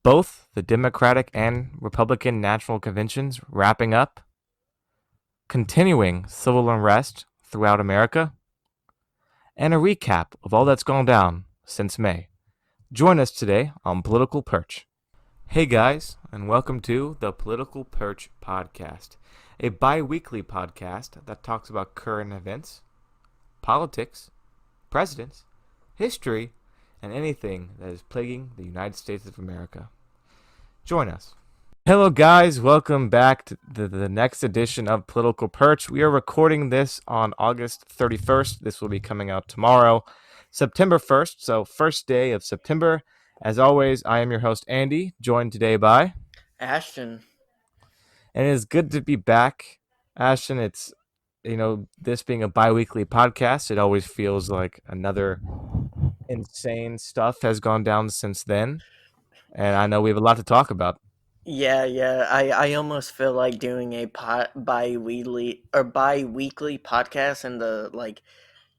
both the Democratic and Republican national conventions wrapping up, continuing civil unrest throughout America, and a recap of all that's gone down since May. Join us today on Political Perch. Hey guys, and welcome to the Political Perch podcast, a bi-weekly podcast that talks about current events, politics, presidents, history, and anything that is plaguing the United States of America. Join us. Hello guys, welcome back to the next edition of Political Perch. We are recording this on August 31st. This will be coming out tomorrow, September 1st, so first day of September. As always, I am your host Andy, joined today by Ashton. And it is good to be back. Ashton, it's this being a bi-weekly podcast, it always feels like another insane stuff has gone down since then. And I know we have a lot to talk about. Yeah. I almost feel like doing a bi-weekly podcast in the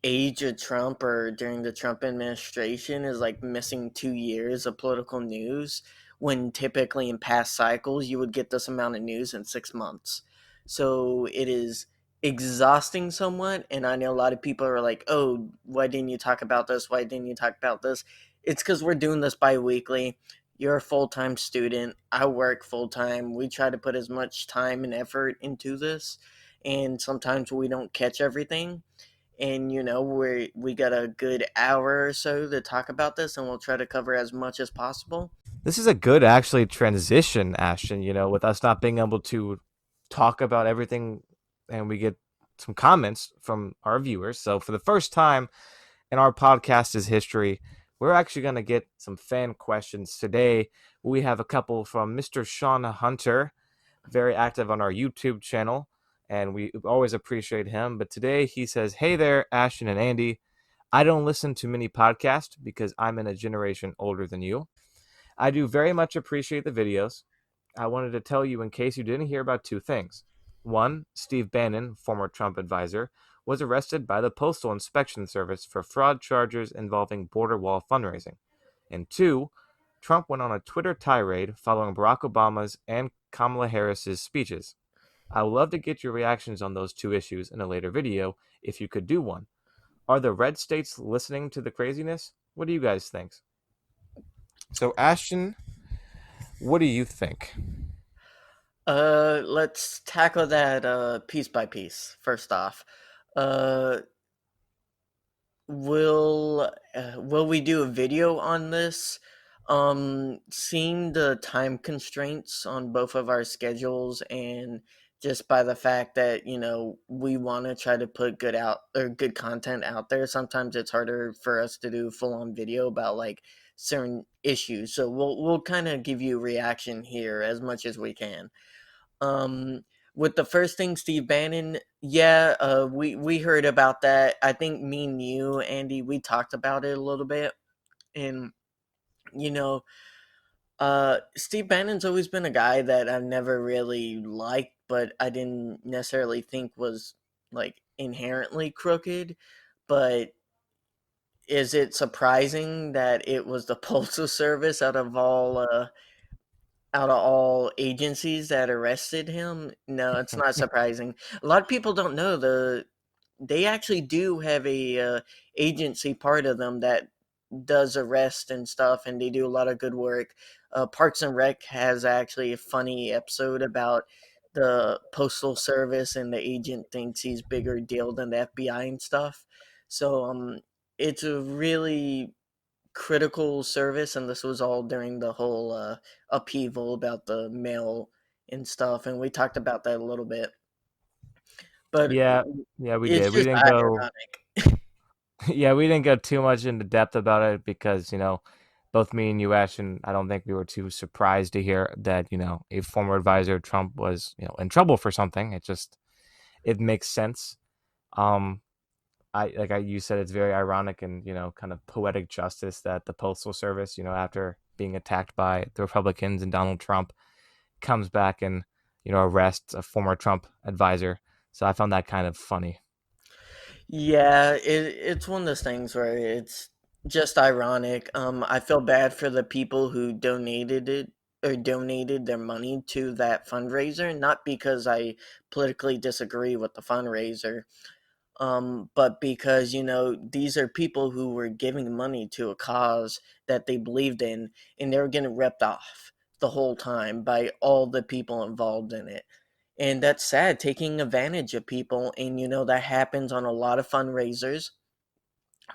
age of Trump or during the Trump administration is like missing 2 years of political news when typically in past cycles you would get this amount of news in 6 months. So it is exhausting somewhat, and I know a lot of people are like, oh, why didn't you talk about this? Why didn't you talk about this? It's because we're doing this bi-weekly. You're a full-time student. I work full-time. We try to put as much time and effort into this, and sometimes we don't catch everything. And we got a good hour or so to talk about this, and we'll try to cover as much as possible. This is a good actually transition, Ashton, with us not being able to talk about everything, and we get some comments from our viewers. So for the first time in our podcast's history, we're actually going to get some fan questions today. We have a couple from Mr. Sean Hunter, very active on our YouTube channel, and we always appreciate him. But today he says, "Hey there, Ashton and Andy. I don't listen to many podcasts because I'm in a generation older than you. I do very much appreciate the videos. I wanted to tell you in case you didn't hear about two things. One, Steve Bannon, former Trump advisor, was arrested by the Postal Inspection Service for fraud charges involving border wall fundraising. And two, Trump went on a Twitter tirade following Barack Obama's and Kamala Harris's speeches. I would love to get your reactions on those two issues in a later video, if you could do one. Are the red states listening to the craziness? What do you guys think?" So, Ashton, what do you think? Let's tackle that piece by piece. First off, uh, will we do a video on this? Seeing the time constraints on both of our schedules, and just by the fact that we want to try to put good content out there, sometimes it's harder for us to do full on video about like certain issues. So we'll kind of give you a reaction here as much as we can. Um, with the first thing, Steve Bannon, yeah, we heard about that. I think me and you, Andy, we talked about it a little bit, and you know, Steve Bannon's always been a guy that I've never really liked, but I didn't necessarily think was like inherently crooked. But is it surprising that it was the Postal Service out of all agencies that arrested him? No, it's not surprising. A lot of people don't know they actually do have a agency part of them that does arrest and stuff, and they do a lot of good work. Parks and Rec has actually a funny episode about the Postal Service, and the agent thinks he's bigger deal than the FBI and stuff. So it's a really critical service, and this was all during the whole upheaval about the mail and stuff, and we talked about that a little bit, but Yeah, yeah, we it's did. We just didn't go. ironic. Yeah, we didn't go too much into depth about it because both me and you, Ashton, I don't think we were too surprised to hear that a former advisor of Trump was in trouble for something. It makes sense. Um, you said, it's very ironic and kind of poetic justice that the Postal Service, after being attacked by the Republicans and Donald Trump, comes back and arrests a former Trump advisor. So I found that kind of funny. Yeah, it's one of those things where it's just ironic. I feel bad for the people who donated it or donated their money to that fundraiser, not because I politically disagree with the fundraiser, but because, these are people who were giving money to a cause that they believed in, and they were getting ripped off the whole time by all the people involved in it. And that's sad, taking advantage of people. And, that happens on a lot of fundraisers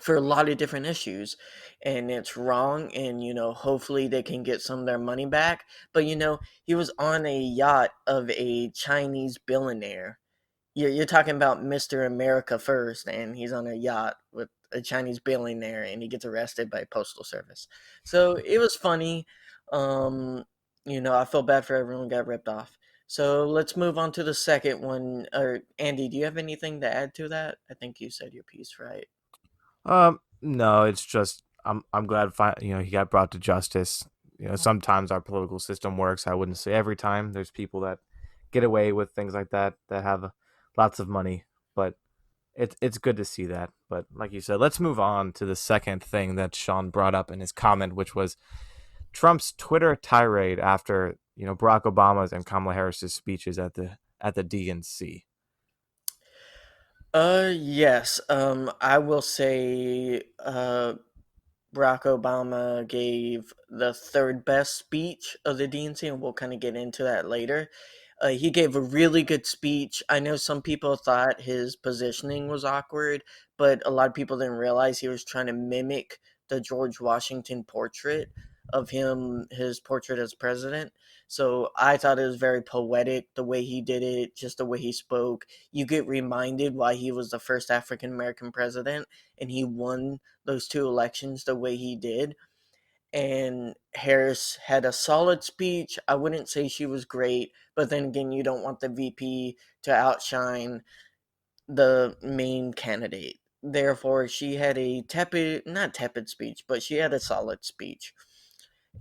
for a lot of different issues, and it's wrong. And hopefully they can get some of their money back. But he was on a yacht of a Chinese billionaire. You're talking about Mr. America first, and he's on a yacht with a Chinese billionaire, and he gets arrested by postal service. So it was funny. um I feel bad for everyone who got ripped off. So let's move on to the second one. Or Andy, do you have anything to add to that? I think you said your piece, right? No, it's just I'm glad he got brought to justice. Sometimes our political system works. I wouldn't say every time. There's people that get away with things like that that have lots of money, but it's good to see that. But like you said, let's move on to the second thing that Sean brought up in his comment, which was Trump's Twitter tirade after Barack Obama's and Kamala Harris's speeches at the DNC. Yes. I will say, Barack Obama gave the third best speech of the DNC, and we'll kind of get into that later. He gave a really good speech. I know some people thought his positioning was awkward, but a lot of people didn't realize he was trying to mimic the George Washington portrait of him, his portrait as president. So I thought it was very poetic the way he did it, just the way he spoke. You get reminded why he was the first African American president, and he won those two elections the way he did. And Harris had a solid speech. I wouldn't say she was great, but then again, you don't want the VP to outshine the main candidate. Therefore, she had a tepid, not tepid speech, but she had a solid speech.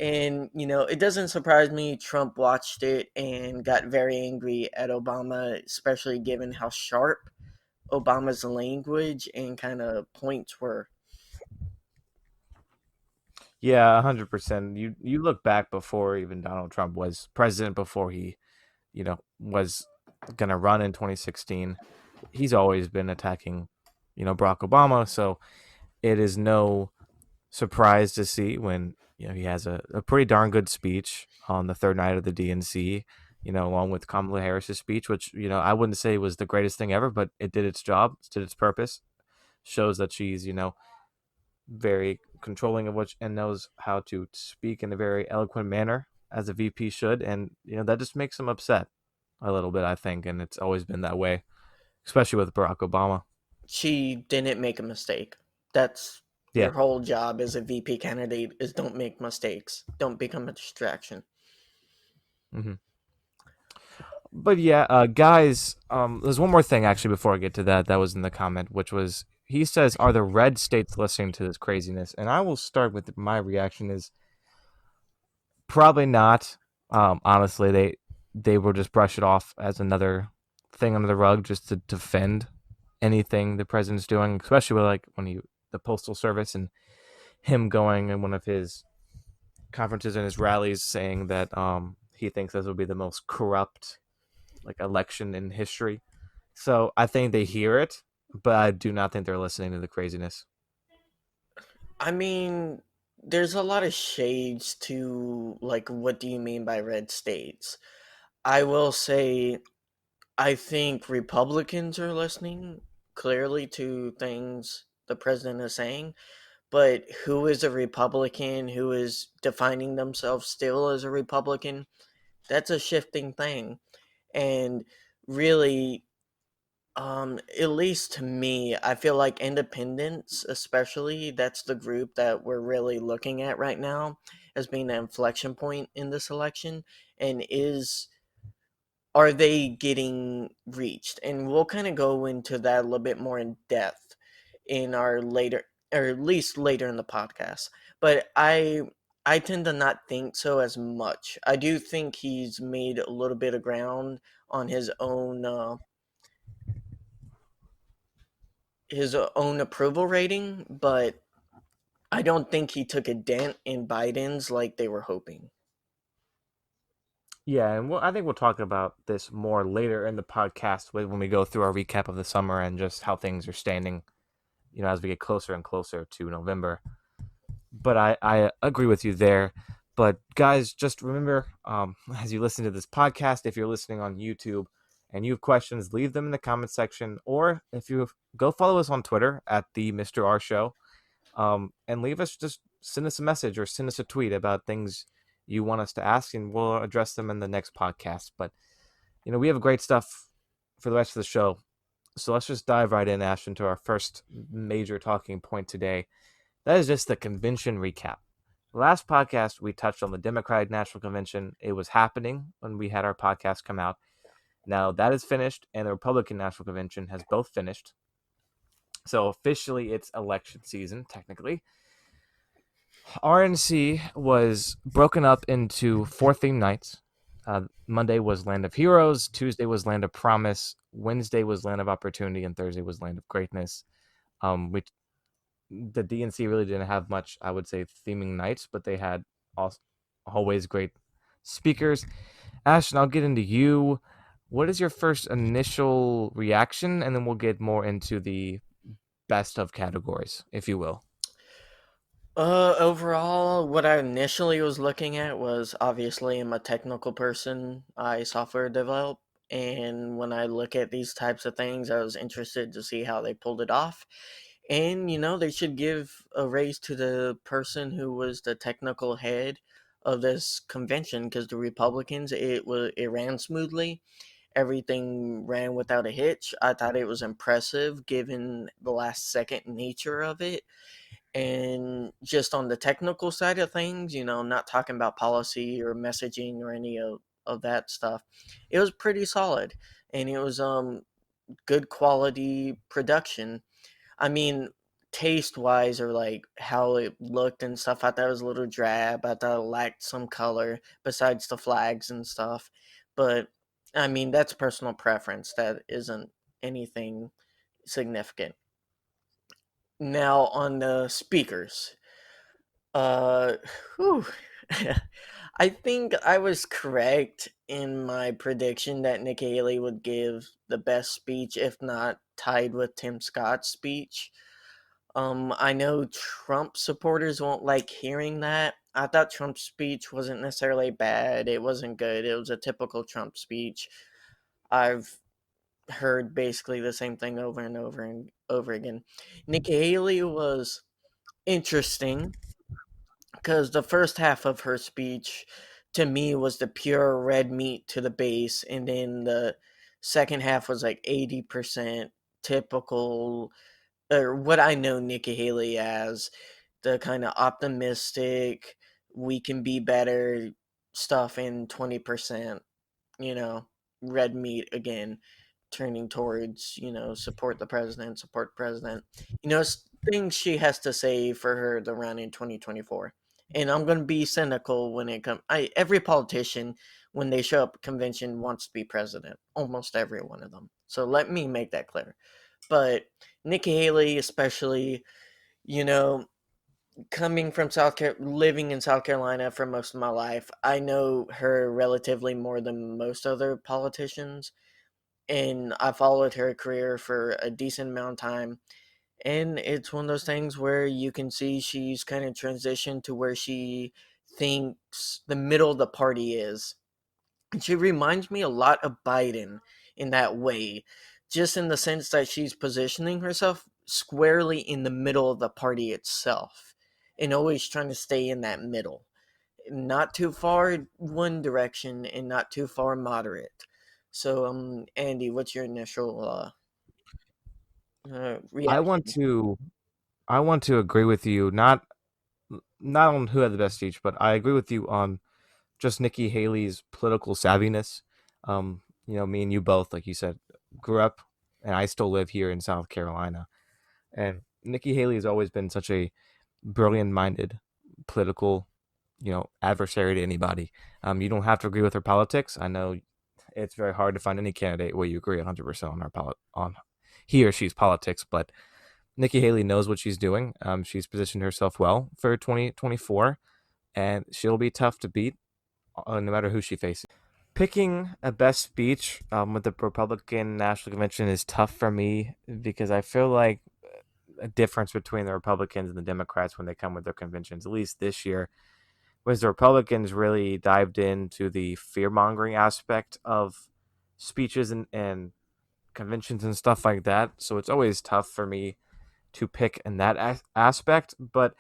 And, it doesn't surprise me Trump watched it and got very angry at Obama, especially given how sharp Obama's language and kind of points were. Yeah, 100%. You look back before even Donald Trump was president, before he was gonna run in 2016. He's always been attacking Barack Obama, so it is no surprise to see when he has a pretty darn good speech on the third night of the DNC. Along with Kamala Harris's speech, which I wouldn't say was the greatest thing ever, but it did its job, it did its purpose. Shows that she's very controlling of what and knows how to speak in a very eloquent manner as a VP should, and that just makes him upset a little bit, I think, and it's always been that way, especially with Barack Obama. She didn't make a mistake. That's Yeah. your whole job as a VP candidate, is don't make mistakes. Don't become a distraction. hmm But yeah, guys, there's one more thing actually before I get to that. That was in the comment, which was he says, "Are the red states listening to this craziness?" And I will start with my reaction is probably not. Honestly, they will just brush it off as another thing under the rug just to defend anything the president's doing, especially with like when the postal service and him going in one of his conferences and his rallies saying that he thinks this will be the most corrupt like election in history. So I think they hear it, but I do not think they're listening to the craziness. I mean, there's a lot of shades to, like, what do you mean by red states? I will say, I think Republicans are listening clearly to things the president is saying, but who is a Republican, who is defining themselves still as a Republican, that's a shifting thing. And really, at least to me, I feel like independents, especially, that's the group that we're really looking at right now as being an inflection point in this election. And are they getting reached? And we'll kind of go into that a little bit more in depth in our later, or at least later in the podcast. But I tend to not think so as much. I do think he's made a little bit of ground on his own approval rating, but I don't think he took a dent in Biden's like they were hoping. Yeah, and I think we'll talk about this more later in the podcast when we go through our recap of the summer and just how things are standing, as we get closer and closer to November. But I agree with you there. But guys, just remember, as you listen to this podcast, if you're listening on YouTube and you have questions, leave them in the comment section, or if you go follow us on Twitter at the Mr. R Show, and leave us just send us a message or send us a tweet about things you want us to ask, and we'll address them in the next podcast. But we have great stuff for the rest of the show. So let's just dive right in, Ash, into our first major talking point today. That is just the convention recap. Last podcast, we touched on the Democratic National Convention. It was happening when we had our podcast come out. Now that is finished, and the Republican National Convention has both finished. So officially, it's election season, technically. RNC was broken up into 4 theme nights. Monday was Land of Heroes, Tuesday was Land of Promise, Wednesday was Land of Opportunity, and Thursday was Land of Greatness. Which the DNC really didn't have much, I would say, theming nights, but they had always great speakers. Ashton, I'll get into you. What is your first initial reaction? And then we'll get more into the best of categories, if you will. Overall, what I initially was looking at was obviously I'm a technical person. I software develop, and when I look at these types of things, I was interested to see how they pulled it off. And they should give a raise to the person who was the technical head of this convention because the Republicans, it ran smoothly. Everything ran without a hitch. I thought it was impressive given the last second nature of it. And just on the technical side of things, not talking about policy or messaging or any of that stuff, it was pretty solid. And it was good quality production. I mean, taste wise or like how it looked and stuff, I thought it was a little drab. I thought it lacked some color besides the flags and stuff. But I mean, that's personal preference. That isn't anything significant. Now on the speakers. Uh, whew. I think I was correct in my prediction that Nikki Haley would give the best speech, if not tied with Tim Scott's speech. I know Trump supporters won't like hearing that. I thought Trump's speech wasn't necessarily bad. It wasn't good. It was a typical Trump speech. I've heard basically the same thing over and over and over again. Nikki Haley was interesting because the first half of her speech to me was the pure red meat to the base, and then the second half was like 80% typical, or what I know Nikki Haley as, the kind of optimistic, we can be better stuff, in 20%, you know, red meat again, turning towards, support the president, support the president. Things she has to say for her to run in 2024. And I'm going to be cynical when it comes. Every politician, when they show up at convention, wants to be president. Almost every one of them. So let me make that clear. But Nikki Haley, especially, you know, coming from living in South Carolina for most of my life, I know her relatively more than most other politicians, and I followed her career for a decent amount of time. And it's one of those things where you can see she's kind of transitioned to where she thinks the middle of the party is. And she reminds me a lot of Biden in that way, just in the sense that she's positioning herself squarely in the middle of the party itself and always trying to stay in that middle. Not too far one direction and not too far moderate. So, Andy, what's your initial I want reaction? to I want to agree with you, not on who had the best speech, but I agree with you on just Nikki Haley's political savviness. Me and you both, like you said, grew up, and I still live here in South Carolina. And Nikki Haley has always been such a brilliant-minded political, adversary to anybody. You don't have to agree with her politics. I know it's very hard to find any candidate where you agree 100% on on he or she's politics, but Nikki Haley knows what she's doing. She's positioned herself well for 2024, and she'll be tough to beat no matter who she faces. Picking a best speech with the Republican National Convention is tough for me because I feel like a difference between the Republicans and the Democrats when they come with their conventions, at least this year, was the Republicans really dived into the fear mongering aspect of speeches and conventions and stuff like that. So it's always tough for me to pick in that aspect. But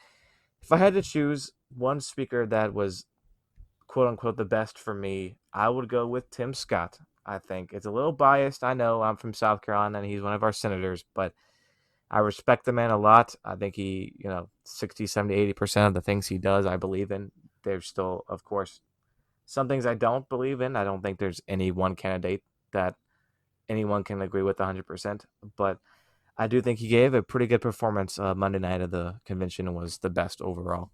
if I had to choose one speaker that was quote unquote the best for me, I would go with Tim Scott. I think it's a little biased. I know I'm from South Carolina and he's one of our senators, but I respect the man a lot. I think he, 60, 70, 80% of the things he does, I believe in. There's still, of course, some things I don't believe in. I don't think there's any one candidate that anyone can agree with 100%. But I do think he gave a pretty good performance Monday night of the convention and was the best overall.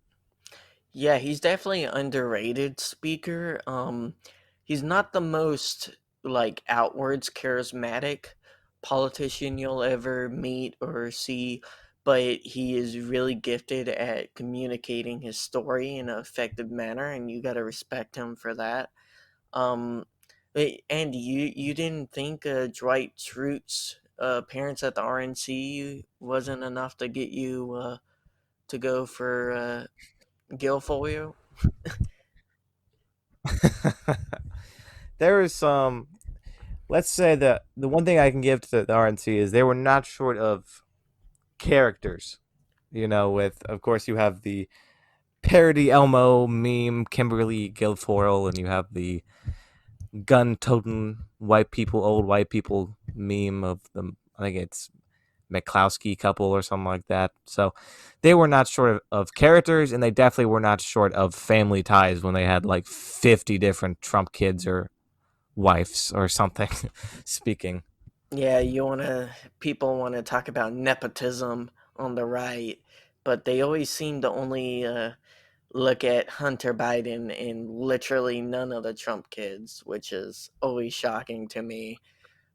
Yeah, he's definitely an underrated speaker. He's not the most like outwards charismatic politician you'll ever meet or see, but he is really gifted at communicating his story in an effective manner, and you got to respect him for that. Um, Andy, you didn't think Dwight Schrute's appearance at the RNC wasn't enough to get you to go for Guilfoyle? There is some, let's say that the one thing I can give to the RNC is they were not short of characters. With, of course, you have the parody Elmo meme, Kimberly Guilfoyle, and you have the gun toting old white people meme of the, I think it's McCloskey couple or something like that. So they were not short of characters, and they definitely were not short of family ties when they had like 50 different Trump kids or wives or something speaking. Yeah, people want to talk about nepotism on the right, but they always seem to only look at Hunter Biden and literally none of the Trump kids, which is always shocking to me.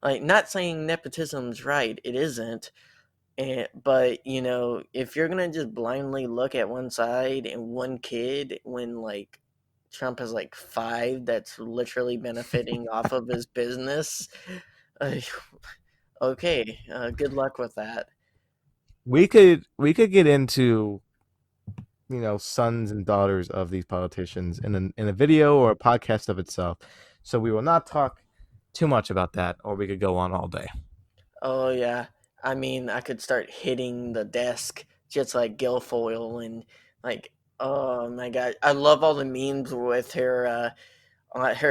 Like, not saying nepotism's right, it isn't. But if you're gonna just blindly look at one side and one kid when like Trump has like five that's literally benefiting off of his business, uh, okay, good luck with that. We could get into sons and daughters of these politicians in a video or a podcast of itself. So we will not talk too much about that, or we could go on all day. Oh yeah, I mean, I could start hitting the desk just like Guilfoyle and like, oh my god, I love all the memes with her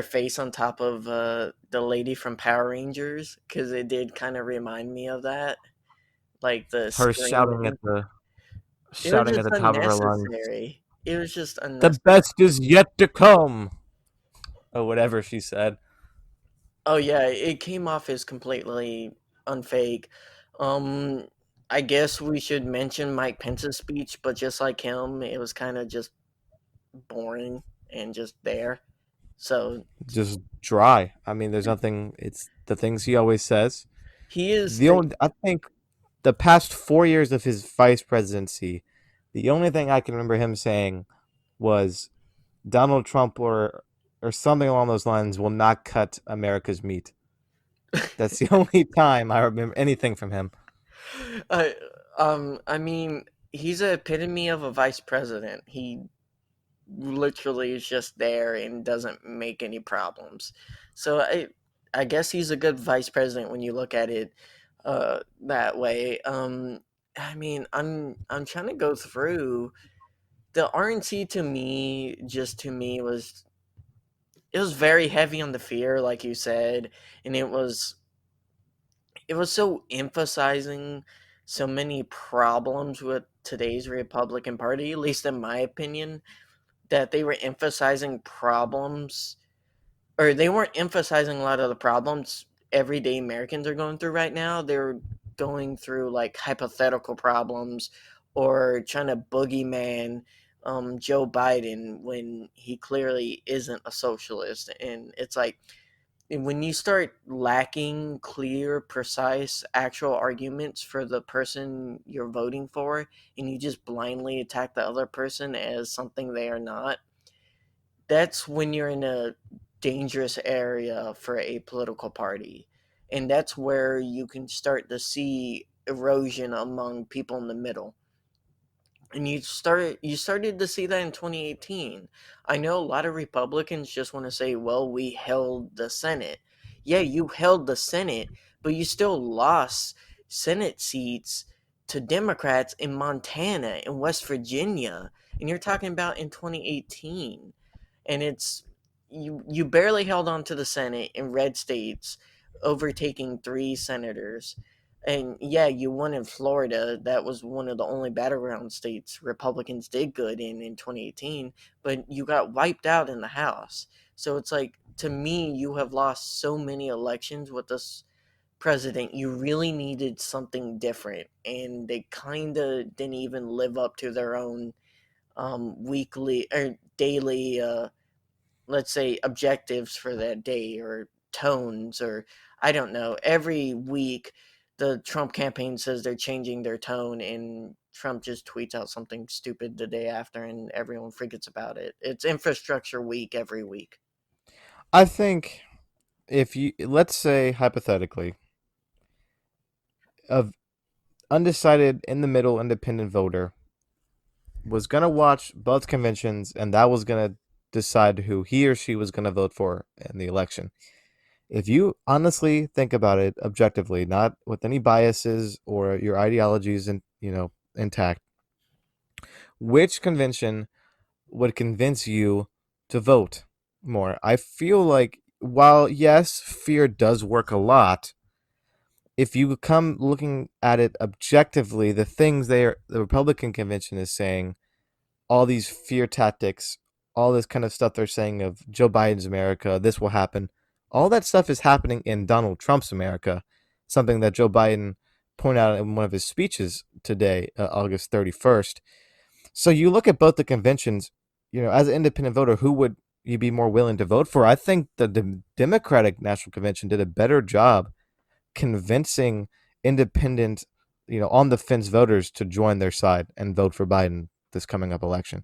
face on top of the lady from Power Rangers because it did kind of remind me of that, like the Her shouting at screaming. the It was shouting at just the top of her lungs, unnecessary. It was just "The unnecessary. best is yet to come," or whatever she said. Oh yeah, it came off as completely unfake. Um, I guess we should mention Mike Pence's speech, but just like him, it was kind of just boring and just there. So Just dry. I mean, there's nothing. It's the things he always says. he is The the only I think the past 4 years of his vice presidency, the only thing I can remember him saying was Donald Trump or something along those lines will not cut America's meat. That's the only time I remember anything from him. I I mean, he's a epitome of a vice president. He literally is just there and doesn't make any problems. So I guess he's a good vice president when you look at it that way. I mean, I'm trying to go through the RNC to me was it was very heavy on the fear like you said, and it was so emphasizing so many problems with today's Republican Party, at least in my opinion, that they were emphasizing problems, or they weren't emphasizing a lot of the problems everyday Americans are going through right now. They're going through like hypothetical problems or trying to boogeyman Joe Biden when he clearly isn't a socialist. And it's like, when you start lacking clear, precise, actual arguments for the person you're voting for, and you just blindly attack the other person as something they are not, that's when you're in a dangerous area for a political party. And that's where you can start to see erosion among people in the middle. And you started to see that in 2018. I know a lot of Republicans just want to say, well, we held the Senate. Yeah, you held the Senate, but you still lost Senate seats to Democrats in Montana and West Virginia. And you're talking about in 2018. And it's you barely held on to the Senate in red states, overtaking three senators. And yeah, you won in Florida. That was one of the only battleground states Republicans did good in 2018, but you got wiped out in the House. So it's like, to me, you have lost so many elections with this president. You really needed something different, and they kind of didn't even live up to their own weekly or daily let's say objectives for that day, or tones, or I don't know. Every week the Trump campaign says they're changing their tone, and Trump just tweets out something stupid the day after and everyone forgets about it. It's infrastructure week every week. I think if you, let's say hypothetically, a undecided in the middle independent voter was gonna watch both conventions, and that was gonna decide who he or she was gonna vote for in the election. If you honestly think about it objectively, not with any biases or your ideologies and intact, which convention would convince you to vote more? I feel like, while yes, fear does work a lot, if you come looking at it objectively, the things the Republican convention is saying, all these fear tactics, all this kind of stuff they're saying of Joe Biden's America, this will happen. All that stuff is happening in Donald Trump's America, something that Joe Biden pointed out in one of his speeches today, August 31st. So you look at both the conventions, as an independent voter, who would you be more willing to vote for? I think the Democratic National Convention did a better job convincing independent, on the fence voters to join their side and vote for Biden this coming up election.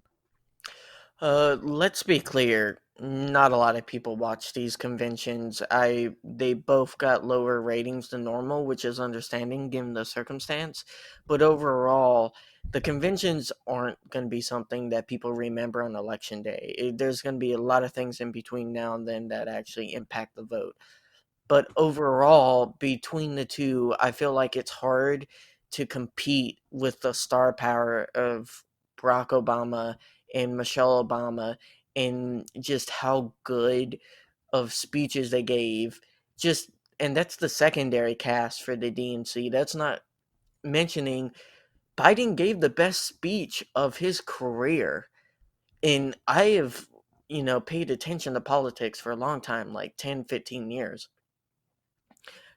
Let's be clear. Not a lot of people watch these conventions. They both got lower ratings than normal, which is understanding given the circumstance. But overall, the conventions aren't going to be something that people remember on election day. There's going to be a lot of things in between now and then that actually impact the vote. But overall, between the two, I feel like it's hard to compete with the star power of Barack Obama and Michelle Obama, and just how good of speeches they gave. Just and that's the secondary cast for the DNC. That's not mentioning Biden gave the best speech of his career. And I have, paid attention to politics for a long time, like 10, 15 years.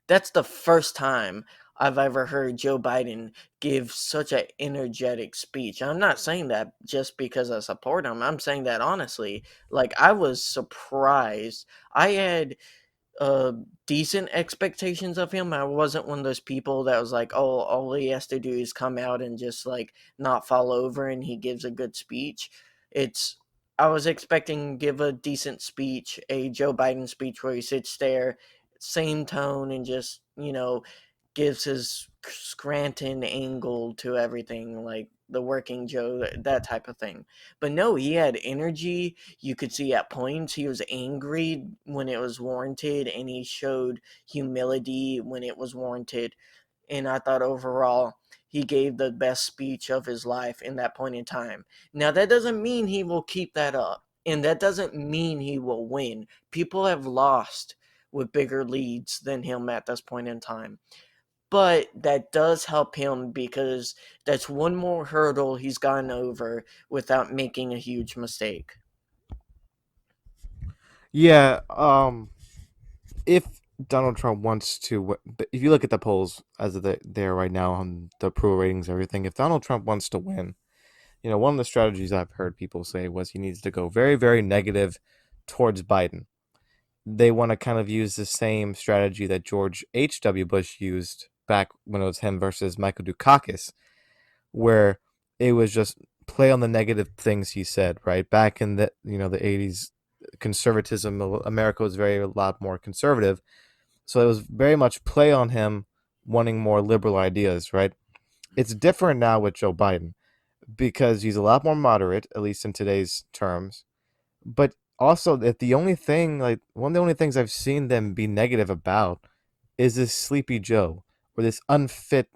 That's the first time I've ever heard Joe Biden give such an energetic speech. I'm not saying that just because I support him. I'm saying that honestly. Like, I was surprised. I had decent expectations of him. I wasn't one of those people that was like, oh, all he has to do is come out and just like not fall over and he gives a good speech. It's I was expecting to give a decent speech, a Joe Biden speech where he sits there, same tone, and just, gives his Scranton angle to everything, like the working Joe, that type of thing. But no, he had energy. You could see at points he was angry when it was warranted, and he showed humility when it was warranted. And I thought overall he gave the best speech of his life in that point in time. Now, that doesn't mean he will keep that up, and that doesn't mean he will win. People have lost with bigger leads than him at this point in time. But that does help him because that's one more hurdle he's gotten over without making a huge mistake. Yeah, if Donald Trump wants to, if you look at the polls as of there right now on the approval ratings, everything, if Donald Trump wants to win, one of the strategies I've heard people say was he needs to go very, very negative towards Biden. They want to kind of use the same strategy that George H.W. Bush used back when it was him versus Michael Dukakis, where it was just play on the negative things he said, right? Back in the 80s, conservatism. America was very a lot more conservative, so it was very much play on him wanting more liberal ideas, right? It's different now with Joe Biden because he's a lot more moderate, at least in today's terms. But also, that the only thing, like one of the only things I've seen them be negative about is this sleepy Joe or this unfit,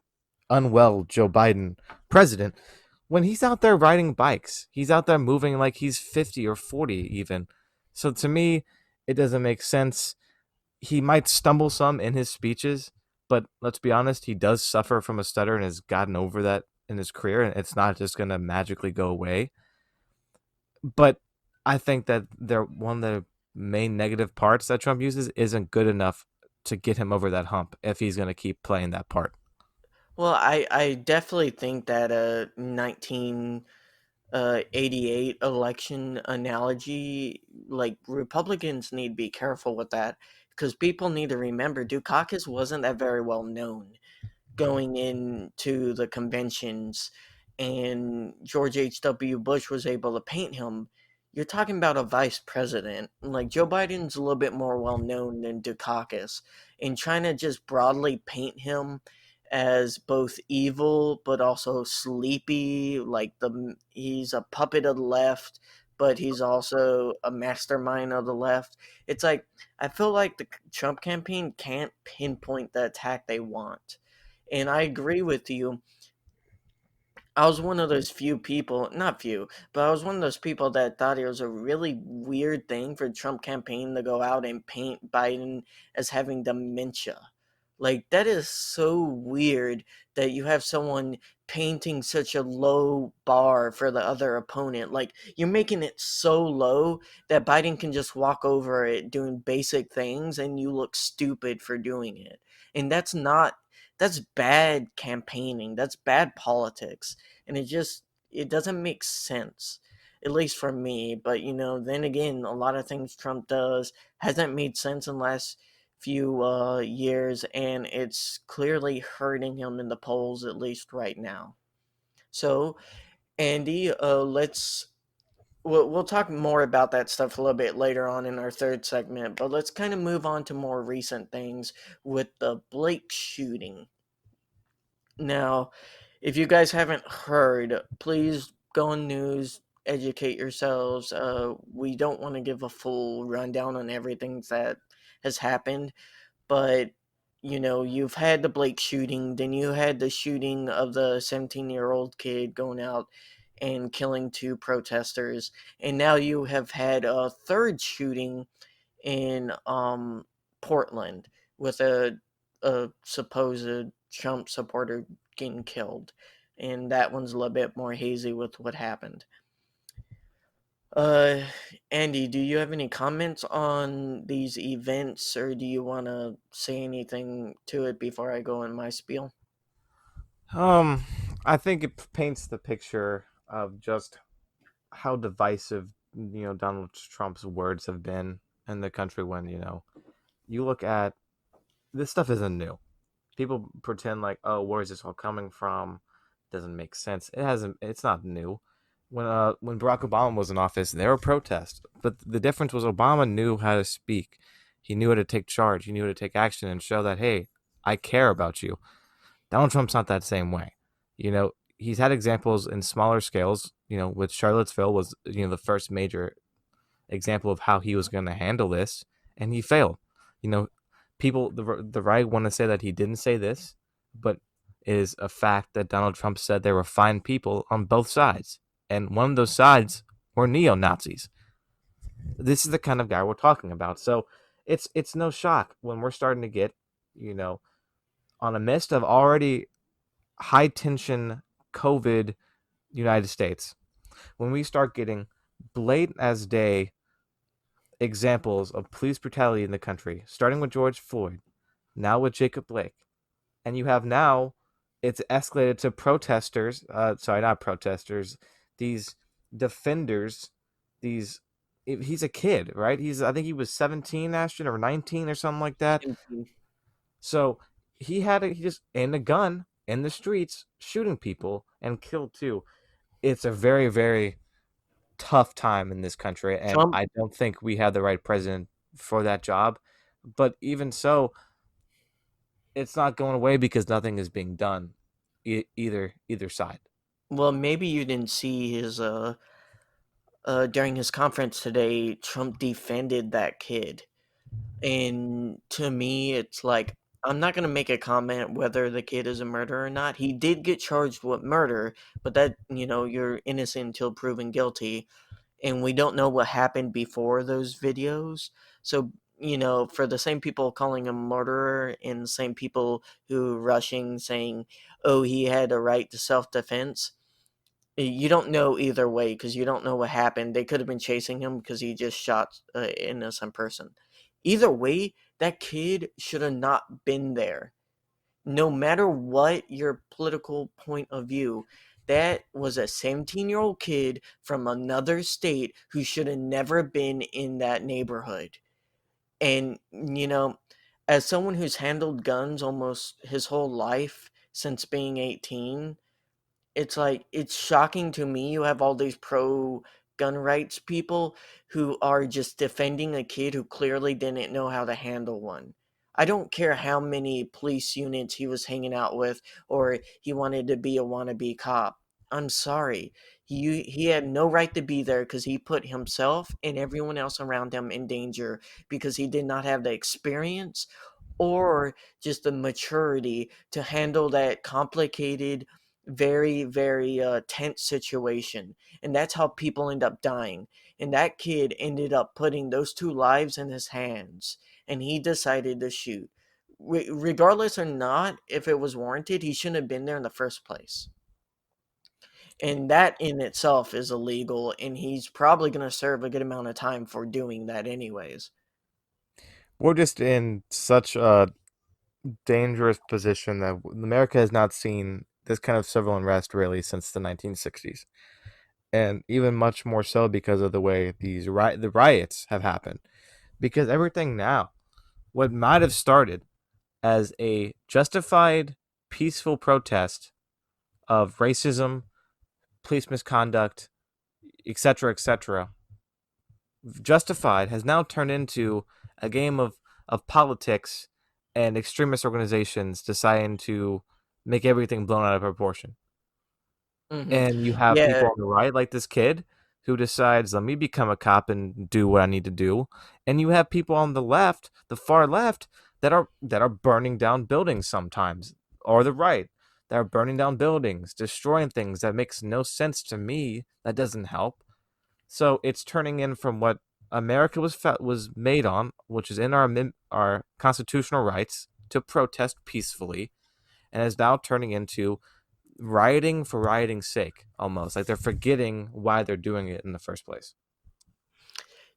unwell Joe Biden president. When he's out there riding bikes, he's out there moving like he's 50 or 40 even. So to me, it doesn't make sense. He might stumble some in his speeches, but let's be honest, he does suffer from a stutter and has gotten over that in his career, and it's not just going to magically go away. But I think that one of the main negative parts that Trump uses isn't good enough to get him over that hump if he's going to keep playing that part. Well, I definitely think that a 1988 election analogy, like Republicans need to be careful with that because people need to remember Dukakis wasn't that very well known going into the conventions, and George H.W. Bush was able to paint him. You're talking about a vice president. Like Joe Biden's a little bit more well known than Dukakis, and trying to just broadly paint him as both evil but also sleepy, like he's a puppet of the left, but he's also a mastermind of the left. It's like I feel like the Trump campaign can't pinpoint the attack they want. And I agree with you. I was one of those few people, not few, but I was one of those people that thought it was a really weird thing for Trump campaign to go out and paint Biden as having dementia. Like that is so weird that you have someone painting such a low bar for the other opponent. Like you're making it so low that Biden can just walk over it doing basic things and you look stupid for doing it. And that's bad campaigning. That's bad politics, and it doesn't make sense, at least for me. But then again, a lot of things Trump does hasn't made sense in the last few years, and it's clearly hurting him in the polls, at least right now. So, Andy, we'll talk more about that stuff a little bit later on in our third segment, but let's kind of move on to more recent things with the Blake shooting. Now, if you guys haven't heard, please go on news, educate yourselves. We don't want to give a full rundown on everything that has happened, but you've had the Blake shooting, then you had the shooting of the 17-year-old kid going out and killing two protesters, and now you have had a third shooting in Portland with a supposed Trump supporter getting killed, and that one's a little bit more hazy with what happened. Uh, Andy, do you have any comments on these events, or do you want to say anything to it before I go in my spiel? Um, I think it paints the picture of just how divisive Donald Trump's words have been in the country. When you look at this stuff isn't new. People pretend like, oh, where is this all coming from? Doesn't make sense. It hasn't. It's not new. When Barack Obama was in office, there were protests, but the difference was Obama knew how to speak. He knew how to take charge. He knew how to take action and show that, hey, I care about you. Donald Trump's not that same way. He's had examples in smaller scales. With Charlottesville was the first major example of how he was going to handle this, and he failed. You know, people the right want to say that he didn't say this, but it is a fact that Donald Trump said there were fine people on both sides, and one of those sides were neo Nazis. This is the kind of guy we're talking about. So it's no shock when we're starting to get, you know, on a mist of already high tension COVID United States, when we start getting blatant as day examples of police brutality in the country, starting with George Floyd, now with Jacob Blake, and you have now it's escalated to protesters. Sorry, not protesters. These defenders. These. He's a kid, right? I think he was 17, Ashton, or 19, or something like that. So he just in a gun in the streets shooting people and killed two. It's a very, very tough time in this country, and Trump I don't think we have the right president for that job. But even so, it's not going away because nothing is being done, either side. well, maybe you didn't see his during his conference today, Trump defended that kid. And to me, it's like, I'm not going to make a comment whether the kid is a murderer or not. He did get charged with murder, but that, you're innocent until proven guilty. And we don't know what happened before those videos. So, for the same people calling him a murderer and the same people who rushing saying, oh, he had a right to self defense, you don't know either way because you don't know what happened. They could have been chasing him because he just shot an innocent person. Either way, that kid should have not been there. No matter what your political point of view, that was a 17-year-old kid from another state who should have never been in that neighborhood. And, as someone who's handled guns almost his whole life since being 18, it's like, it's shocking to me you have all these pro gun rights people who are just defending a kid who clearly didn't know how to handle one. I don't care how many police units he was hanging out with or he wanted to be a wannabe cop. I'm sorry. He had no right to be there because he put himself and everyone else around him in danger because he did not have the experience or just the maturity to handle that complicated, very, very tense situation. And that's how people end up dying. And that kid ended up putting those two lives in his hands, and he decided to shoot. Regardless or not, if it was warranted, he shouldn't have been there in the first place. And that in itself is illegal, and he's probably going to serve a good amount of time for doing that, anyways. We're just in such a dangerous position that America has not seen this kind of civil unrest really since the 1960s, and even much more so because of the way the riots have happened. Because everything now, what might have started as a justified, peaceful protest of racism, police misconduct, etc., justified, has now turned into a game of politics and extremist organizations deciding to make everything blown out of proportion. Hmm. And you have people Yeah. on the right, like this kid, who decides, let me become a cop and do what I need to do. And you have people on the left, the far left, that are burning down buildings sometimes, or the right, that are burning down buildings, destroying things that makes no sense to me. That doesn't help. So it's turning in from what America was made on, which is in our constitutional rights to protest peacefully, and is now turning into rioting for rioting's sake, almost like they're forgetting why they're doing it in the first place.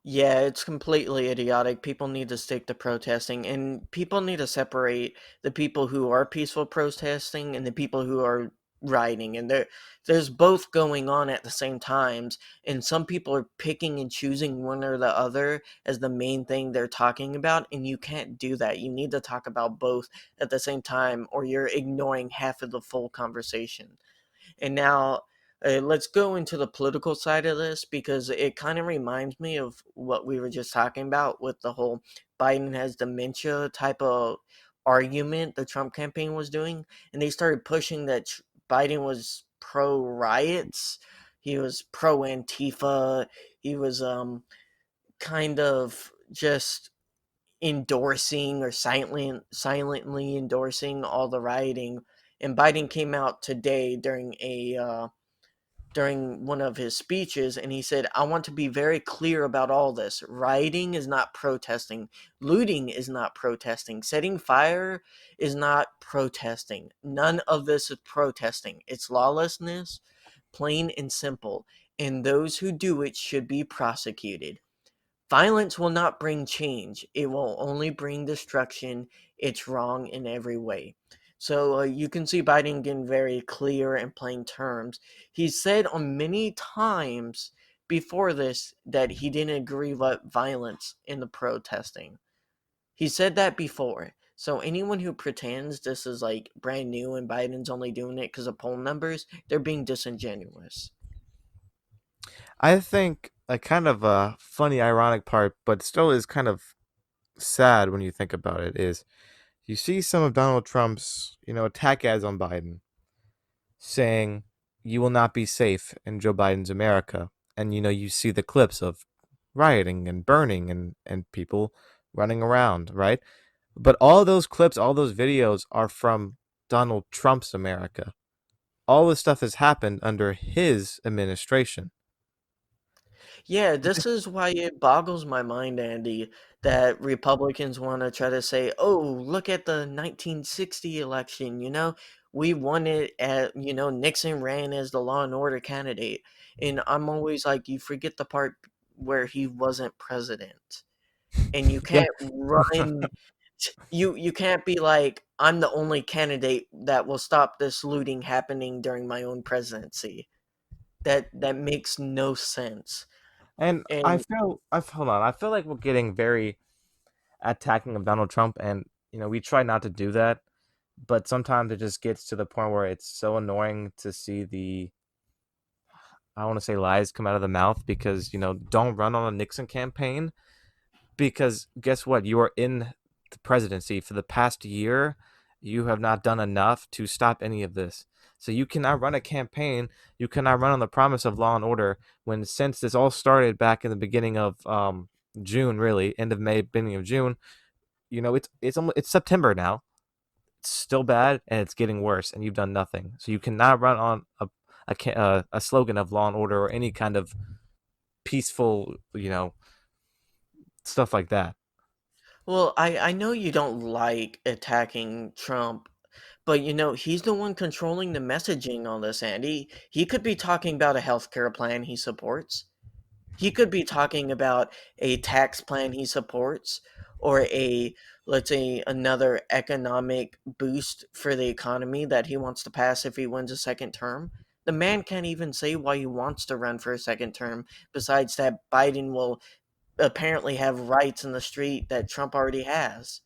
Yeah, it's completely idiotic. People need to stick to protesting, and people need to separate the people who are peaceful protesting and the people who are rioting. And there's both going on at the same times, and some people are picking and choosing one or the other as the main thing they're talking about, and you can't do that. You need to talk about both at the same time, or you're ignoring half of the full conversation. And now let's go into the political side of this because it kind of reminds me of what we were just talking about with the whole Biden has dementia type of argument the Trump campaign was doing. And they started pushing that Biden was pro riots, he was pro Antifa, he was kind of just endorsing or silently endorsing all the rioting. And Biden came out today during one of his speeches, and he said, I want to be very clear about all this. Rioting is not protesting. Looting is not protesting. Setting fire is not protesting. None of this is protesting. It's lawlessness, plain and simple. And those who do it should be prosecuted. Violence will not bring change. It will only bring destruction. It's wrong in every way. So you can see Biden getting very clear and plain terms. He said on many times before this that he didn't agree with violence in the protesting. He said that before. So anyone who pretends this is like brand new and Biden's only doing it because of poll numbers, they're being disingenuous. I think a kind of a funny, ironic part, but still is kind of sad when you think about it, is you see some of Donald Trump's, attack ads on Biden saying you will not be safe in Joe Biden's America. And you see the clips of rioting and burning and people running around, right? But all those clips, all those videos are from Donald Trump's America. All this stuff has happened under his administration. Yeah, this is why it boggles my mind, Andy, that Republicans want to try to say, "Oh, look at the 1960 election, we won it at, Nixon ran as the law and order candidate." And I'm always like, you forget the part where he wasn't president. And you Yeah. can't run you can't be like, "I'm the only candidate that will stop this looting happening during my own presidency." That makes no sense. And And hold on, I feel like we're getting very attacking of Donald Trump, and we try not to do that, but sometimes it just gets to the point where it's so annoying to see I want to say lies come out of the mouth because don't run on a Nixon campaign because guess what? You are in the presidency for the past year. You have not done enough to stop any of this. So you cannot run a campaign. You cannot run on the promise of law and order when since this all started back in the beginning of June, really end of May, beginning of June. It's September now. It's still bad and it's getting worse, and you've done nothing. So you cannot run on a slogan of law and order or any kind of peaceful, stuff like that. well, I know you don't like attacking Trump, but he's the one controlling the messaging on this, Andy. He could be talking about a healthcare plan he supports. He could be talking about a tax plan he supports, or let's say, another economic boost for the economy that he wants to pass if he wins a second term. The man can't even say why he wants to run for a second term, besides that Biden will apparently have rights in the street that Trump already has.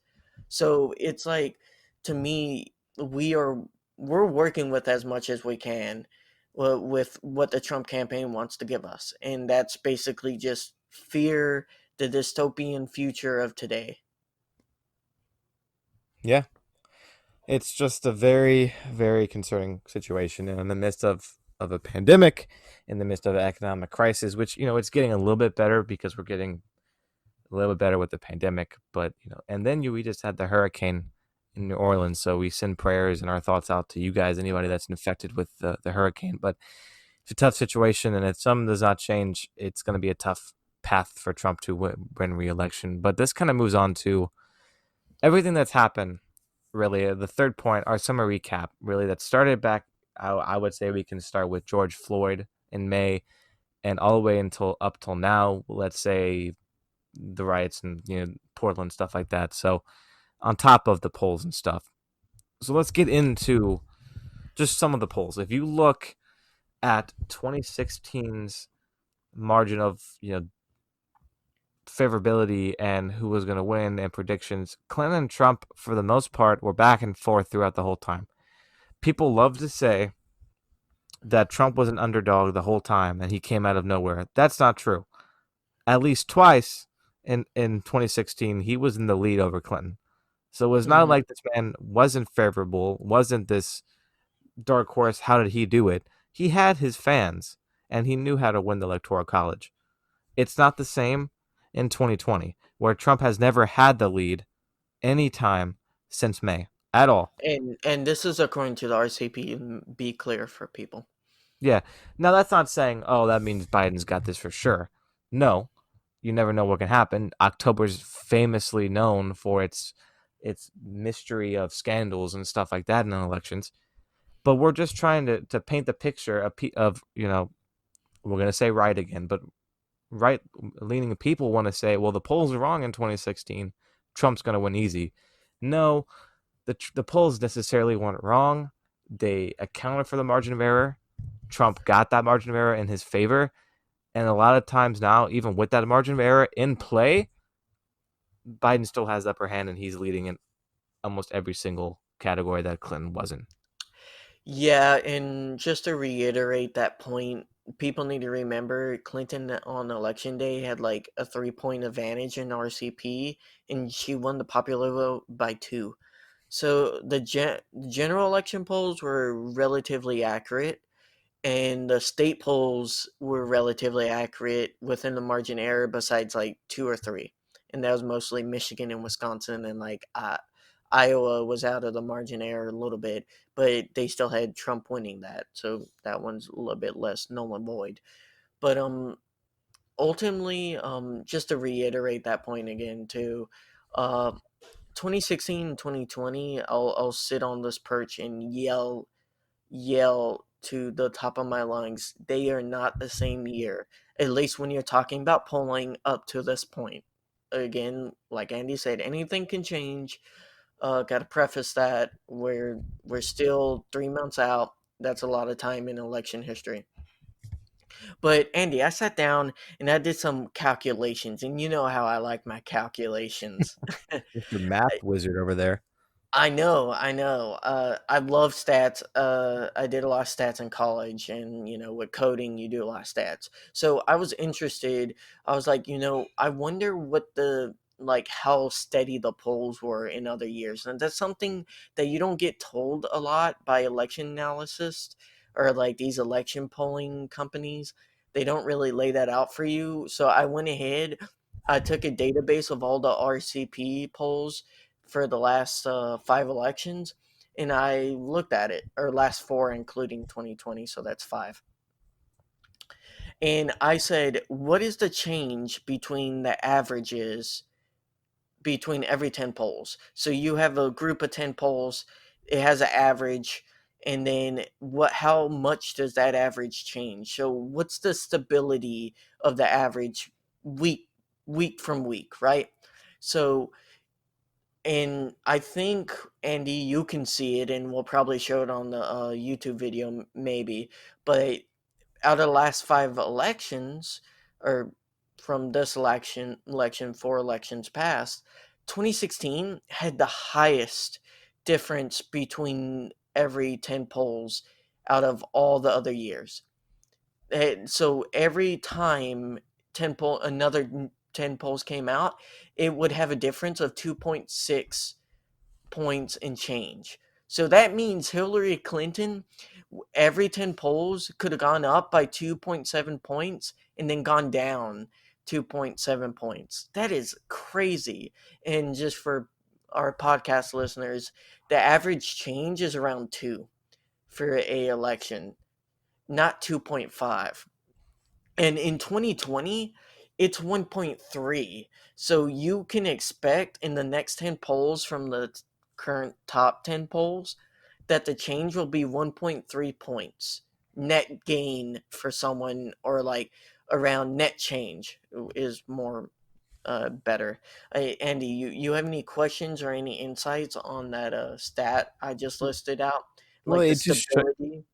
So it's like, to me, we're working with as much as we can with what the Trump campaign wants to give us, and that's basically just fear the dystopian future of today. Yeah, it's just a very, very concerning situation in the midst of a pandemic, in the midst of an economic crisis, which it's getting a little bit better because we're getting a little bit better with the pandemic, but and then we just had the hurricane in New Orleans, so we send prayers and our thoughts out to you guys, anybody that's infected with the hurricane. But it's a tough situation, and if something does not change, it's going to be a tough path for Trump to win re-election. But this kind of moves on to everything that's happened. Really, the third point, our summer recap, really that started back. I would say we can start with George Floyd in May, and all the way until up till now. Let's say the riots and Portland stuff like that. So on top of the polls and stuff. So let's get into just some of the polls. If you look at 2016's margin of favorability and who was going to win and predictions, Clinton and Trump for the most part were back and forth throughout the whole time. People love to say that Trump was an underdog the whole time and he came out of nowhere. That's not true. At least twice in 2016 he was in the lead over Clinton. So it was not Mhm. like this man wasn't favorable, wasn't this dark horse. How did he do it? He had his fans, and he knew how to win the Electoral College. It's not the same in 2020, where Trump has never had the lead any time since May at all. And this is according to the RCP, and be clear for people. Yeah. Now, that's not saying, oh, that means Biden's got this for sure. No, you never know what can happen. October's famously known for its mystery of scandals and stuff like that in elections. But we're just trying to paint the picture of we're going to say right again, but right leaning people want to say, well, the polls are wrong in 2016. Trump's going to win easy. No, the polls necessarily weren't wrong. They accounted for the margin of error. Trump got that margin of error in his favor. And a lot of times now, even with that margin of error in play, Biden still has the upper hand and he's leading in almost every single category that Clinton wasn't. Yeah, and just to reiterate that point, people need to remember Clinton on election day had like a 3 point advantage in RCP, and she won the popular vote by two. So the general election polls were relatively accurate, and the state polls were relatively accurate within the margin error, besides like two or three, and that was mostly Michigan and Wisconsin, and like Iowa was out of the margin error a little bit, but they still had Trump winning that, so that one's a little bit less null and void. But ultimately, just to reiterate that point again too, uh, 2016 and 2020, I'll sit on this perch and yell to the top of my lungs, they are not the same year. At least when you're talking about polling up to this point. Again, like Andy said, anything can change. Got to preface that we're still 3 months out. That's a lot of time in election history. But Andy, I sat down and I did some calculations, and you know how I like my calculations. Mr. Math Wizard over there. I know, I know. I love stats. I did a lot of stats in college, and with coding, you do a lot of stats. So I was interested. I was like, I wonder what how steady the polls were in other years, and that's something that you don't get told a lot by election analysts or like these election polling companies. They don't really lay that out for you. So I went ahead. I took a database of all the RCP polls for the last five elections, and I looked at it, or last four, including 2020, so that's five. And I said, what is the change between the averages between every 10 polls? So you have a group of 10 polls, it has an average, and then how much does that average change? So what's the stability of the average week from week, right? So, and I think, Andy, you can see it, and we'll probably show it on the YouTube video, maybe. But out of the last five elections, or from this election, four elections past, 2016 had the highest difference between every 10 polls out of all the other years. So every time 10 polls came out, it would have a difference of 2.6 points and change. So that means Hillary Clinton, every 10 polls, could have gone up by 2.7 points and then gone down 2.7 points. That is crazy. And just for our podcast listeners, the average change is around 2 for a election, not 2.5. And in 2020, it's 1.3. So you can expect in the next 10 polls from the current top 10 polls that the change will be 1.3 points net gain for someone, or like around net change is more better. Andy, you have any questions or any insights on that stat I just listed out? Well, Like the stability?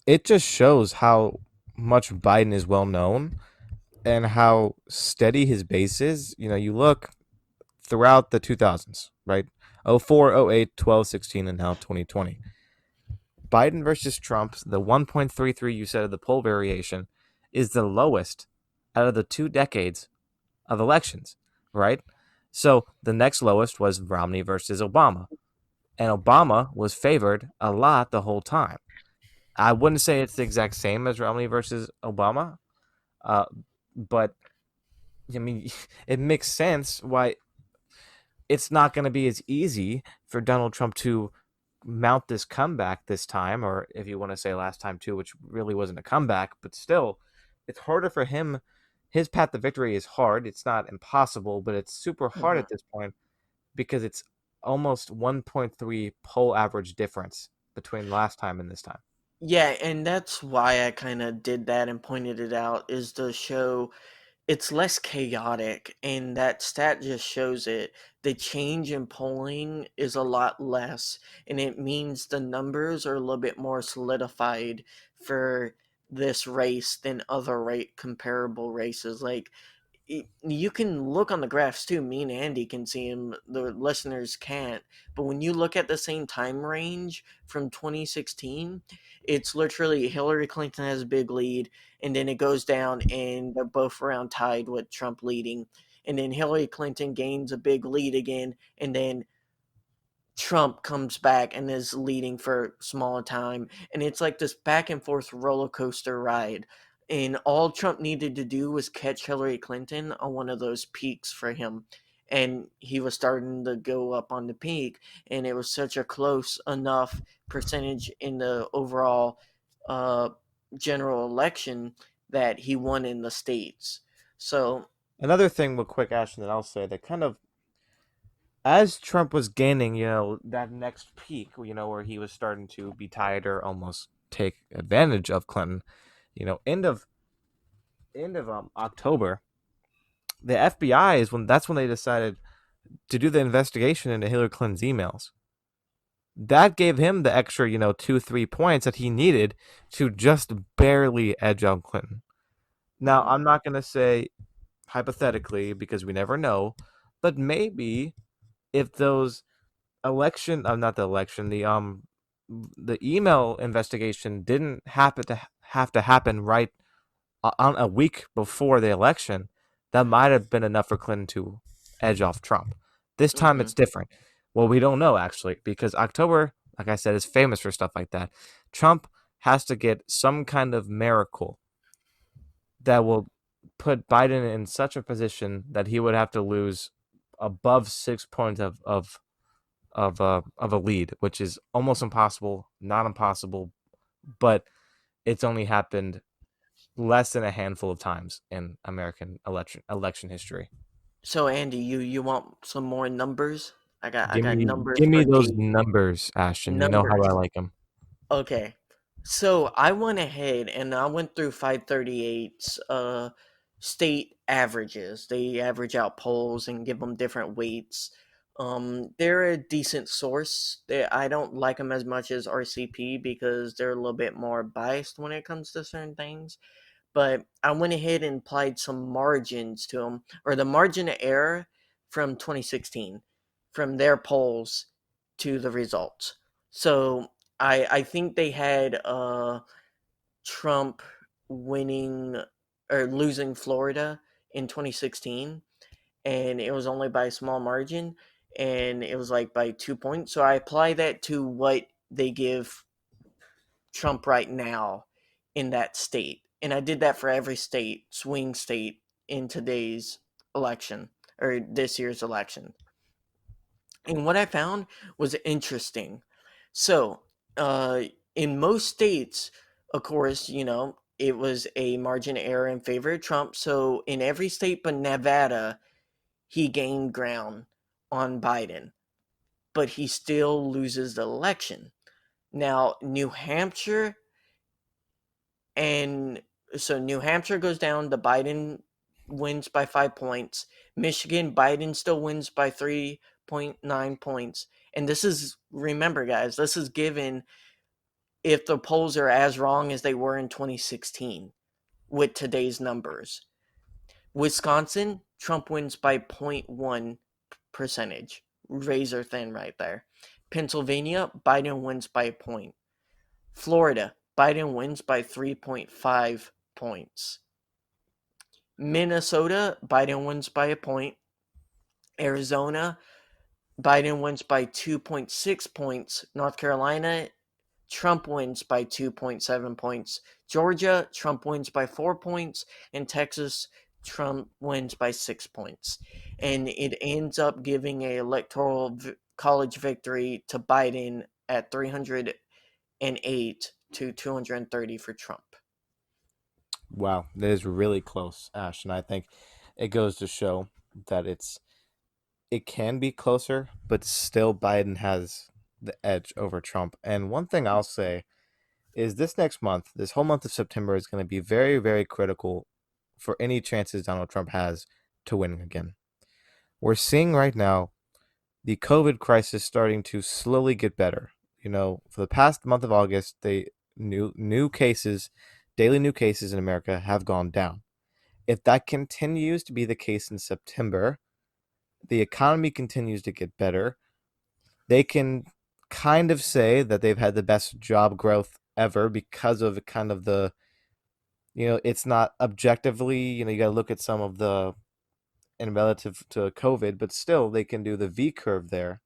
it just shows how much Biden is well known and how steady his base is. You know, you look throughout the 2000s, right? 04, 08, 12, 16, and now 2020. Biden versus Trump, the 1.33 you said of the poll variation is the lowest out of the 2 decades of elections, right? So the next lowest was Romney versus Obama, and Obama was favored a lot the whole time. I wouldn't say it's the exact same as Romney versus Obama, uh, but I mean, it makes sense why it's not going to be as easy for Donald Trump to mount this comeback this time, or if you want to say last time too, which really wasn't a comeback, but still, it's harder for him. His path to victory is hard. It's not impossible, but it's super hard Mhm. at this point because it's almost 1.3 poll average difference between last time and this time. Yeah, and that's why I kind of did that and pointed it out, is to show it's less chaotic, and that stat just shows it. The change in polling is a lot less, and it means the numbers are a little bit more solidified for this race than other comparable races. Like you can look on the graphs too. Me and Andy can see them. The listeners can't. But when you look at the same time range from 2016, it's literally Hillary Clinton has a big lead, and then it goes down, and they're both around tied with Trump leading. And then Hillary Clinton gains a big lead again, and then Trump comes back and is leading for smaller time. And it's like this back and forth roller coaster ride. And all Trump needed to do was catch Hillary Clinton on one of those peaks for him. And he was starting to go up on the peak. And it was such a close enough percentage in the overall uh, general election that he won in the states. So, Another thing, real quick, Ashton, that I'll say that kind of as Trump was gaining, that next peak, where he was starting to be tired or almost take advantage of Clinton, end of October, the FBI is that's when they decided to do the investigation into Hillary Clinton's emails. That gave him the extra, 2-3 points that he needed to just barely edge on Clinton. Now, mhm. I'm not going to say hypothetically because we never know, but maybe if those not the election, the email investigation didn't happen to have to happen right on a week before the election, that might have been enough for Clinton to edge off Trump. This time Mhm. it's different. Well, we don't know actually because October, like I said, is famous for stuff like that. Trump has to get some kind of miracle that will put Biden in such a position that he would have to lose above 6 points of a lead, which is almost impossible, not impossible, but it's only happened less than a handful of times in American election history. So Andy, you want some more numbers? I Give got me numbers give me for those days. numbers, Ashton. You know how I Numbers. like them. Okay. So I went ahead and I went through 538's state averages. They average out polls and give them different weights. They're a decent source. I don't like them as much as RCP because they're a little bit more biased when it comes to certain things, but I went ahead and applied some margins to them, or the margin of error from 2016, from their polls to the results. So I think they had Trump winning or losing Florida in 2016, and it was only by a small margin, and it was like by 2 points. So I apply that to what they give Trump right now in that state. And I did that for every state, swing state in today's election or this year's election. And what I found was interesting. So, in most states, of course, it was a margin error in favor of Trump. So, in every state but Nevada, he gained ground on Biden, but he still loses the election. Now, New Hampshire and so New Hampshire goes down to Biden wins by 5 points. Michigan, Biden still wins by 3.9 points. And this is, remember, guys, this is given if the polls are as wrong as they were in 2016 with today's numbers. Wisconsin, Trump wins by zero point 0.1 percentage. Razor thin right there. Pennsylvania, Biden wins by a point. Florida, Biden wins by 3.5 points. Minnesota, Biden wins by a point. Arizona, Biden wins by 2.6 points. North Carolina, Trump wins by 2.7 points. Georgia, Trump wins by 4 points. And Texas, Trump wins by 6 points. And it ends up giving a electoral college victory to Biden at 308 to 230 for Trump. Wow, that is really close, Ashton. I think it goes to show that it can be closer, but still Biden has the edge over Trump. And one thing I'll say is this whole month of September is going to be very, very critical for any chances Donald Trump has to win again. We're seeing right now the COVID crisis starting to slowly get better. For the past month of August, they new cases, daily new cases in America have gone down. If that continues to be the case in September, the economy continues to get better, they can kind of say that they've had the best job growth ever because of kind of the, it's not objectively, you got to look at some of the in relative to COVID, but still they can do the V curve there,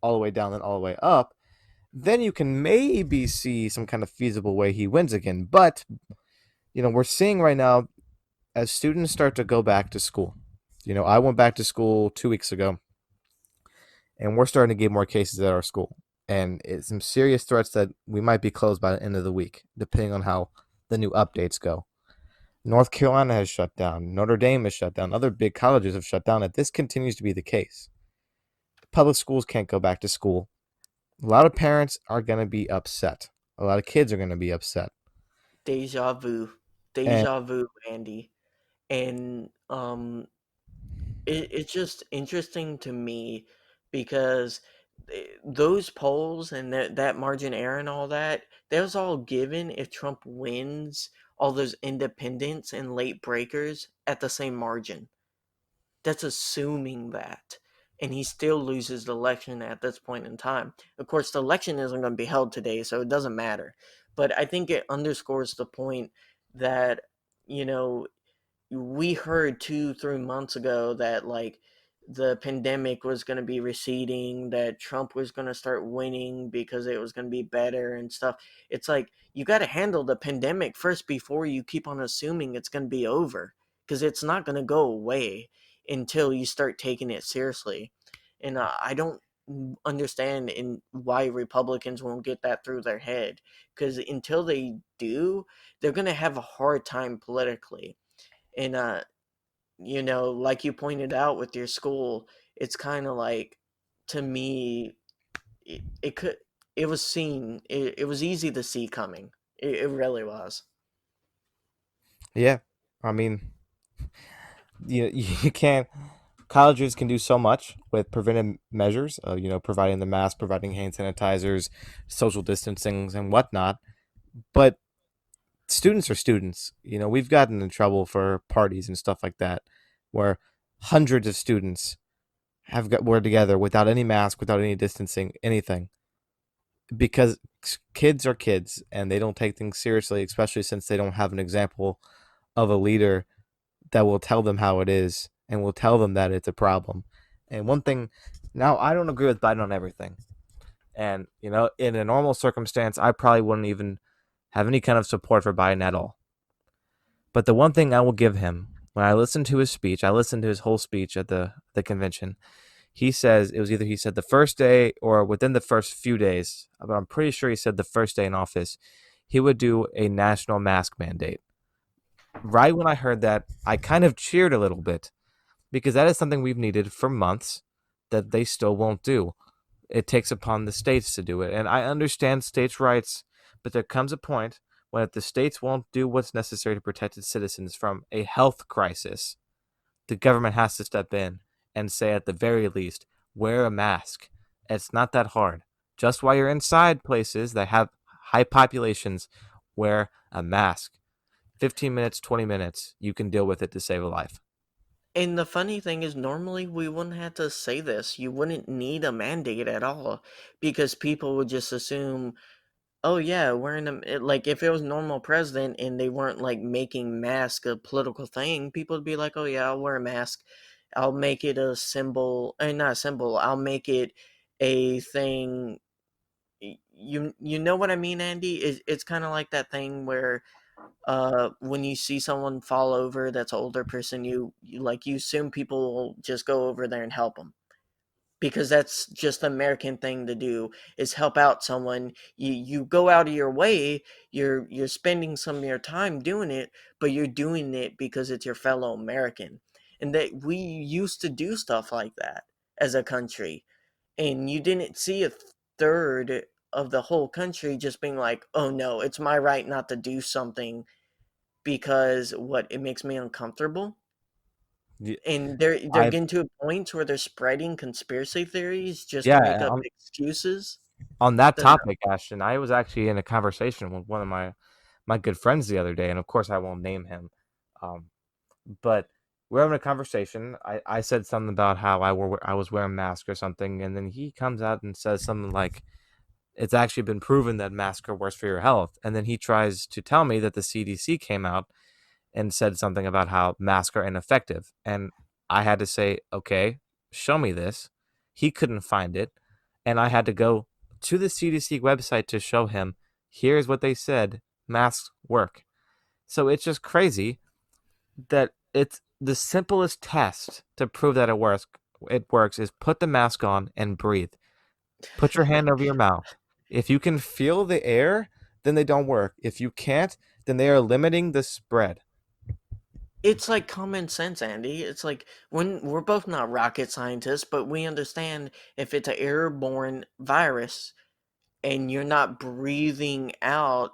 all the way down and all the way up. Then you can maybe see some kind of feasible way he wins again. But, we're seeing right now as students start to go back to school. I went back to school 2 weeks ago, and we're starting to get more cases at our school. And it's some serious threats that we might be closed by the end of the week, depending on how the new updates go. North Carolina has shut down. Notre Dame has shut down. Other big colleges have shut down. If this continues to be the case, public schools can't go back to school. A lot of parents are going to be upset. A lot of kids are going to be upset. Deja vu. And Deja vu, Andy. And it's just interesting to me because those polls and that margin error and all that, that was all given if Trump wins all those independents and late breakers at the same margin. That's assuming that. And he still loses the election at this point in time. Of course, the election isn't going to be held today, so it doesn't matter. But I think it underscores the point that, you know, we heard 2 3 months ago that like the pandemic was going to be receding, that Trump was going to start winning because it was going to be better and stuff. It's like you got to handle the pandemic first before you keep on assuming it's going to be over, because it's not going to go away until you start taking it seriously. And I don't understand in why Republicans won't get that through their head, because until they do, they're going to have a hard time politically. And like you pointed out with your school, it's kind of like, to me, it could, it was seen, it was easy to see coming. It really was. yeah, I mean, you can't. Colleges can do so much with preventive measures, providing the mask, providing hand sanitizers, social distancing, and whatnot. But students are students. We've gotten in trouble for parties and stuff like that, where hundreds of students were together without any mask, without any distancing, anything, because kids are kids and they don't take things seriously, especially since they don't have an example of a leader that will tell them how it is and will tell them that it's a problem. And one thing, now I don't agree with Biden on everything. And, in a normal circumstance, I probably wouldn't even have any kind of support for Biden at all. But the one thing I will give him, when I listened to his speech, I listened to his whole speech at the convention. He says it was either he said the first day or within the first few days, but I'm pretty sure he said the first day in office, he would do a national mask mandate. Right when I heard that, I kind of cheered a little bit because that is something we've needed for months that they still won't do. It takes upon the states to do it. And I understand states' rights, but there comes a point when if the states won't do what's necessary to protect its citizens from a health crisis, the government has to step in and say at the very least, wear a mask. It's not that hard. Just while you're inside places that have high populations, wear a mask. 15 minutes, 20 minutes, you can deal with it to save a life. And the funny thing is, normally we wouldn't have to say this. You wouldn't need a mandate at all, because people would just assume, oh yeah, wearing them, like if it was normal president and they weren't like making mask a political thing, people would be like, oh yeah, I'll wear a mask. I'll make it a symbol, not a symbol. I'll make it a thing. You know what I mean, Andy? It's kind of like that thing where when you see someone fall over that's an older person, you assume people will just go over there and help them, because that's just the American thing to do, is help out someone. You go out of your way, you're spending some of your time doing it, but you're doing it because it's your fellow American. And that we used to do stuff like that as a country, and you didn't see a third of the whole country just being like, oh no, it's my right not to do something because what, it makes me uncomfortable. And they're I getting to a point where they're spreading conspiracy theories just to make Yeah, up excuses. on that Then topic, Ashton, I was actually in a conversation with one of my good friends the other day, and of course I won't name him. Um, But we're having a conversation. I said something about how I was wearing a mask or something, and then he comes out and says something like, it's actually been proven that masks are worse for your health. And then he tries to tell me that the CDC came out and said something about how masks are ineffective. And I had to say, okay, show me this. He couldn't find it. And I had to go to the CDC website to show him, here's what they said, masks work. So it's just crazy that it's the simplest test to prove that it works is put the mask on and breathe. Put your hand over your mouth. If you can feel the air, then they don't work. If you can't, then they are limiting the spread. It's like common sense, Andy. It's like when we're both not rocket scientists, but we understand if it's an airborne virus and you're not breathing out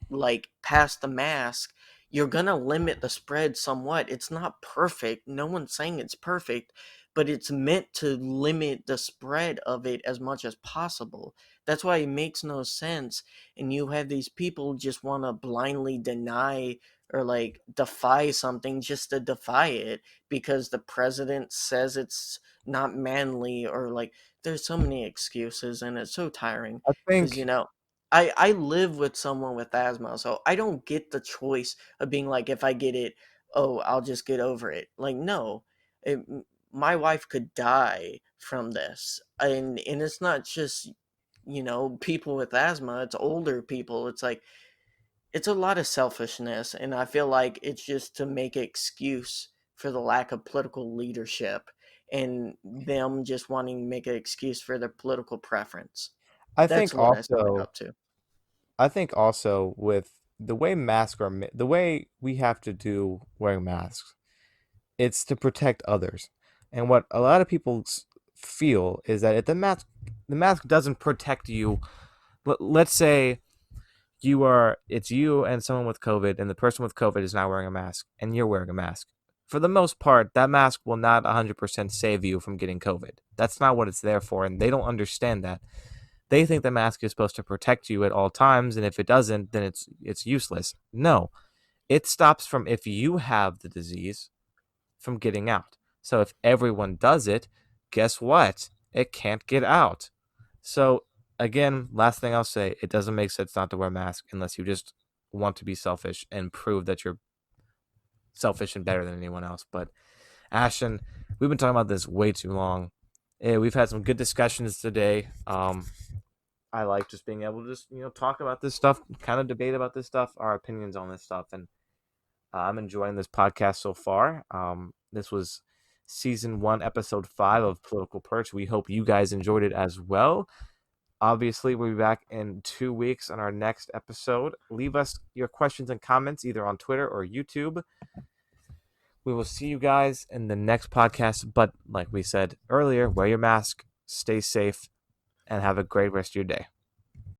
like past the mask, you're gonna limit the spread somewhat. It's not perfect. No one's saying it's perfect, but it's meant to limit the spread of it as much as possible. That's why it makes no sense. And you have these people just want to blindly deny or like defy something just to defy it because the president says it's not manly or like there's so many excuses and it's so tiring I because think I live with someone with asthma, so I don't get the choice of being like, if I get it, oh, I'll just get over it. Like, no, it, my wife could die from this, and it's not just people with asthma. It's older people. It's like it's a lot of selfishness, and I feel like it's just to make an excuse for the lack of political leadership and them just wanting to make an excuse for their political preference. I That's think what I sum it also up to. I think also with the way we have to do wearing masks, it's to protect others. And what a lot of people feel is that if the mask doesn't protect you. Let's say it's you and someone with COVID, and the person with COVID is not wearing a mask, and you're wearing a mask. For the most part, that mask will not 100% save you from getting COVID. That's not what it's there for, and they don't understand that. They think the mask is supposed to protect you at all times, and if it doesn't, then it's useless. No, it stops from, if you have the disease, from getting out. So if everyone does it, guess what? It can't get out. So again, last thing I'll say, it doesn't make sense not to wear a mask unless you just want to be selfish and prove that you're selfish and better than anyone else. But Ashton, we've been talking about this way too long. We've had some good discussions today. I like just being able to just talk about this stuff, kind of debate about this stuff, our opinions on this stuff, and I'm enjoying this podcast so far. This was season 1, episode 5 of Political Perch. We hope you guys enjoyed it as well. Obviously, we'll be back in 2 weeks on our next episode. Leave us your questions and comments either on Twitter or YouTube. We will see you guys in the next podcast. But like we said earlier, wear your mask, stay safe, and have a great rest of your day.